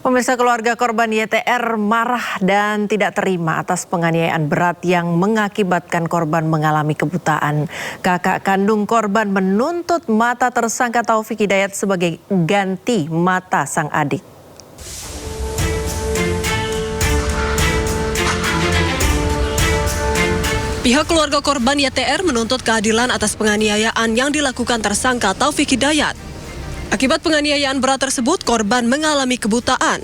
Pemirsa, keluarga korban YTR marah dan tidak terima atas penganiayaan berat yang mengakibatkan korban mengalami kebutaan. Kakak kandung korban menuntut mata tersangka Taufik Hidayat sebagai ganti mata sang adik. Pihak keluarga korban YTR menuntut keadilan atas penganiayaan yang dilakukan tersangka Taufik Hidayat. Akibat penganiayaan berat tersebut, korban mengalami kebutaan.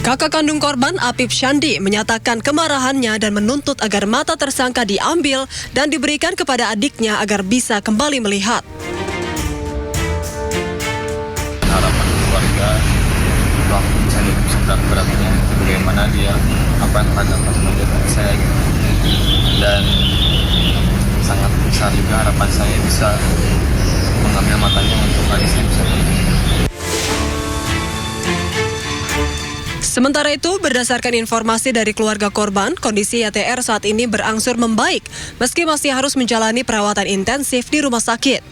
Kakak kandung korban, Apip Syandi, menyatakan kemarahannya dan menuntut agar mata tersangka diambil dan diberikan kepada adiknya agar bisa kembali melihat. Harapan keluarga waktu bisa berat-beratnya, bagaimana dia apa yang akan dapat menjadi saya dan sangat besar juga harapan saya bisa mengambil matanya untuk adik saya bisa melihat. Sementara itu, berdasarkan informasi dari keluarga korban, kondisi YTR saat ini berangsur membaik meski masih harus menjalani perawatan intensif di rumah sakit.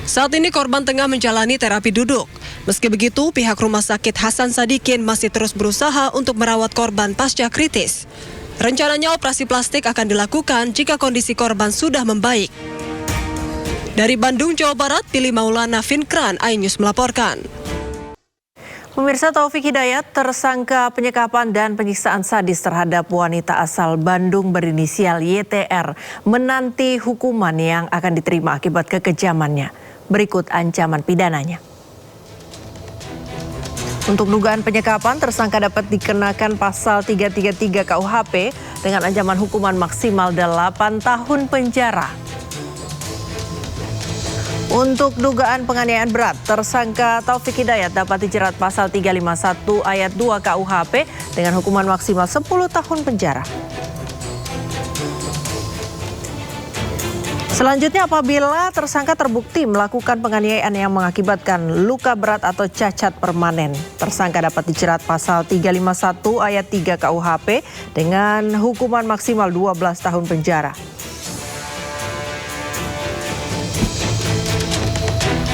Saat ini korban tengah menjalani terapi duduk. Meski begitu, pihak rumah sakit Hasan Sadikin masih terus berusaha untuk merawat korban pasca kritis. Rencananya operasi plastik akan dilakukan jika kondisi korban sudah membaik. Dari Bandung, Jawa Barat, Pilih Maulana, Vinkran, iNews melaporkan. Pemirsa, Taufik Hidayat tersangka penyekapan dan penyiksaan sadis terhadap wanita asal Bandung berinisial YTR menanti hukuman yang akan diterima akibat kekejamannya. Berikut ancaman pidananya. Untuk dugaan penyekapan, tersangka dapat dikenakan pasal 333 KUHP dengan ancaman hukuman maksimal 8 tahun penjara. Untuk dugaan penganiayaan berat, tersangka Taufik Hidayat dapat dijerat pasal 351 ayat 2 KUHP dengan hukuman maksimal 10 tahun penjara. Selanjutnya, apabila tersangka terbukti melakukan penganiayaan yang mengakibatkan luka berat atau cacat permanen, tersangka dapat dijerat pasal 351 ayat 3 KUHP dengan hukuman maksimal 12 tahun penjara.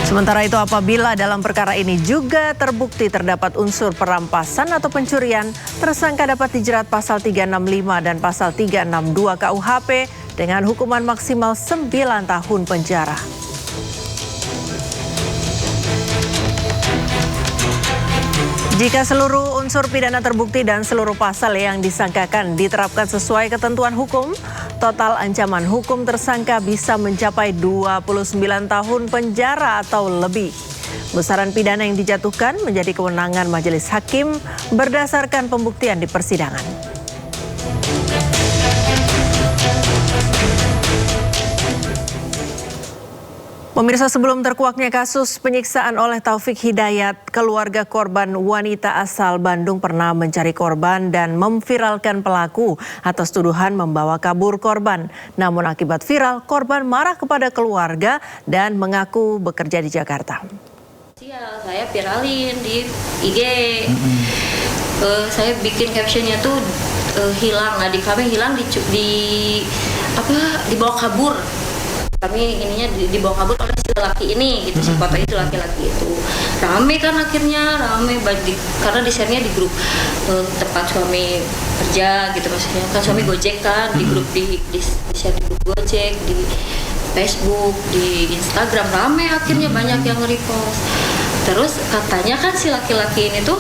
Sementara itu, apabila dalam perkara ini juga terbukti terdapat unsur perampasan atau pencurian, tersangka dapat dijerat pasal 365 dan pasal 362 KUHP dengan hukuman maksimal 9 tahun penjara. Jika seluruh unsur pidana terbukti dan seluruh pasal yang disangkakan diterapkan sesuai ketentuan hukum, total ancaman hukum tersangka bisa mencapai 29 tahun penjara atau lebih. Besaran pidana yang dijatuhkan menjadi kewenangan majelis hakim berdasarkan pembuktian di persidangan. Pemirsa, sebelum terkuaknya kasus penyiksaan oleh Taufik Hidayat, keluarga korban wanita asal Bandung pernah mencari korban dan memviralkan pelaku atas tuduhan membawa kabur korban. Namun akibat viral, korban marah kepada keluarga dan mengaku bekerja di Jakarta. Saya viralin di IG, saya bikin captionnya tuh hilang, adik kami hilang dibawa kabur. Kami ininya dibawa kabur oleh si laki ini gitu, si foto itu laki-laki itu. Rame kan akhirnya, karena di-share-nya di grup tempat suami kerja gitu, maksudnya kan suami Gojek kan, di grup di-share di grup Gojek, di Facebook, di Instagram, rame akhirnya banyak yang nge-repost. Terus katanya kan si laki-laki ini tuh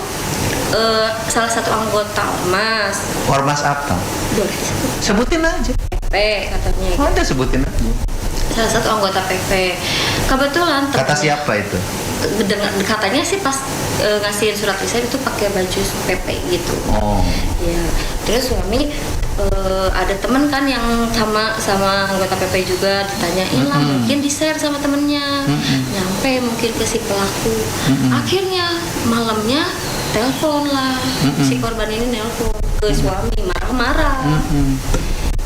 salah satu anggota Ormas. Ormas apa? Boleh disebut? Sebutin aja. PP katanya. Oh, udah sebutin aja. Salah satu anggota PP. Kebetulan kata siapa itu? Katanya sih pas ngasihin surat resign itu pakai baju PP gitu. Oh. Ya. Terus suami ada temen kan yang sama anggota PP juga, ditanyain lah, mungkin di-share sama temennya, nyampe mungkin ke si pelaku. Akhirnya malamnya telepon lah, si korban ini nelpon ke suami, marah-marah.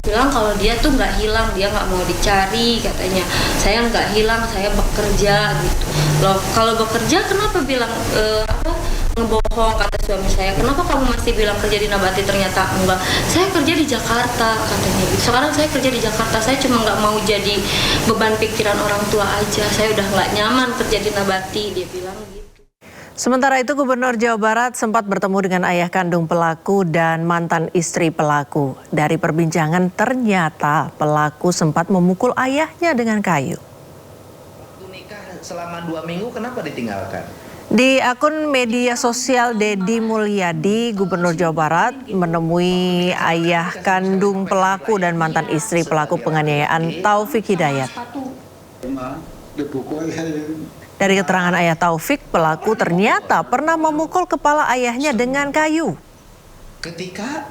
Bilang kalau dia tuh nggak hilang, dia nggak mau dicari, katanya. Saya nggak hilang, saya bekerja gitu. Loh, kalau bekerja kenapa bilang ngebohong, kata suami saya. Kenapa kamu masih bilang kerja di Nabati, ternyata enggak. Saya kerja di Jakarta, katanya gitu. Sekarang saya kerja di Jakarta, saya cuma nggak mau jadi beban pikiran orang tua aja. Saya udah nggak nyaman kerja di Nabati, dia bilang gitu. Sementara itu, Gubernur Jawa Barat sempat bertemu dengan ayah kandung pelaku dan mantan istri pelaku. Dari perbincangan ternyata pelaku sempat memukul ayahnya dengan kayu. Waktu nikah selama 2 minggu kenapa ditinggalkan? Di akun media sosial Deddy Mulyadi, Gubernur Jawa Barat menemui ayah kandung pelaku dan mantan istri pelaku penganiayaan Taufik Hidayat. Dari keterangan ayah Taufik, pelaku ternyata pernah memukul kepala ayahnya dengan kayu. Ketika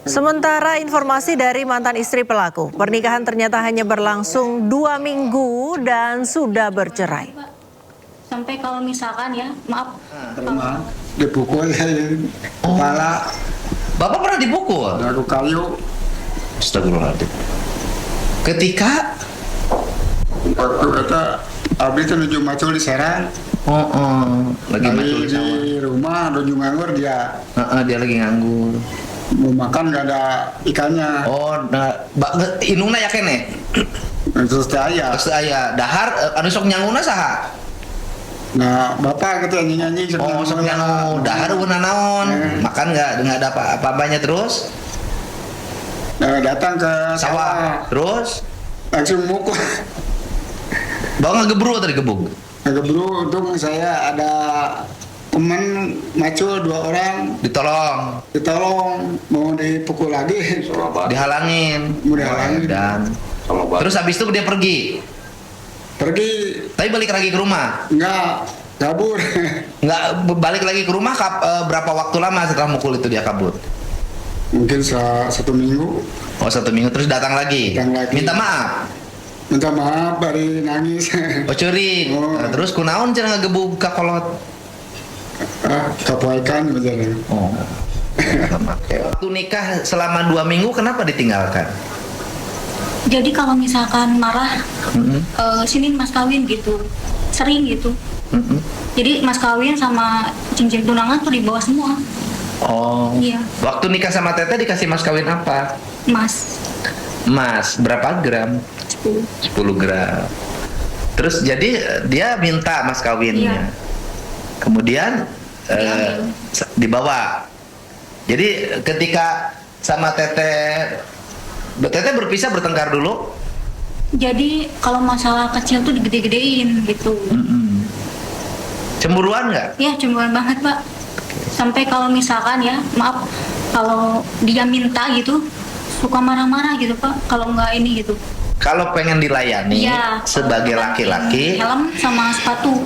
Sementara informasi dari mantan istri pelaku, pernikahan ternyata hanya berlangsung 2 minggu dan sudah bercerai. Sampai kalau misalkan ya, maaf, Pernah dipukul kepala, Bapak pernah dipukul? lalu kayu, Astagfirullahaladzim. Ketika waktu itu abis itu nuju macul di Serang, lagi macul di di sawah. rumah nuju nganggur dia Dia lagi nganggur. mau makan gak ada ikannya, Inungna ya kene. terus saya, Terus aya dahar anu sok nyanguna saha? nah bapak gitu nyanyi Sok nyangu dahar beuna naon? Makan nggak ada apa-apanya terus? datang ke Sawah. Terus langsung mukul. bawa ngegebru atau digebuk? Ngegebru, untung saya ada teman macul 2 orang, Ditolong, ditolong mau dipukul lagi, dihalangin. Mau dihalangin. Dan terus habis itu dia pergi. Tapi balik lagi ke rumah. enggak kabur. Nggak balik lagi ke rumah berapa waktu lama setelah mukul itu dia kabur? Mungkin 1 minggu. Oh 1 minggu terus datang lagi. Datang lagi. Minta maaf. Minta maaf, bari nangis. Oh curi. Oh. Terus kunaon cenah ngagebug ka kolot. Kapoekan bener. Oh. Waktu nikah selama 2 minggu kenapa ditinggalkan? Jadi kalau misalkan marah, sini mas kawin gitu, sering gitu. Jadi mas kawin sama cincin tunangan tuh dibawa semua, Oh. Iya. Waktu nikah sama Teteh dikasih mas kawin apa? mas. Mas, berapa gram? 10 gram. Terus jadi dia minta mas kawinnya. Iya. Kemudian Diambil. dibawa. Jadi ketika sama Teteh berpisah bertengkar dulu. Jadi kalau masalah kecil tuh digede-gedein gitu. Cemburuan nggak? Ya cemburuan banget pak. Sampai kalau misalkan ya, maaf, kalau dia minta gitu, suka marah-marah gitu pak. Kalau nggak ini gitu. Kalau pengen dilayani Iya. sebagai kalau laki-laki, helm sama sepatu.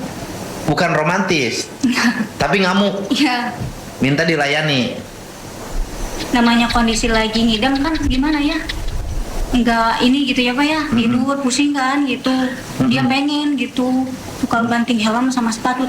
bukan romantis, tapi ngamuk, Iya. minta dilayani. Namanya kondisi lagi ngidam kan gimana ya, nggak ini gitu ya pak ya, tidur pusing kan gitu, dia pengen gitu, suka banting helm sama sepatu.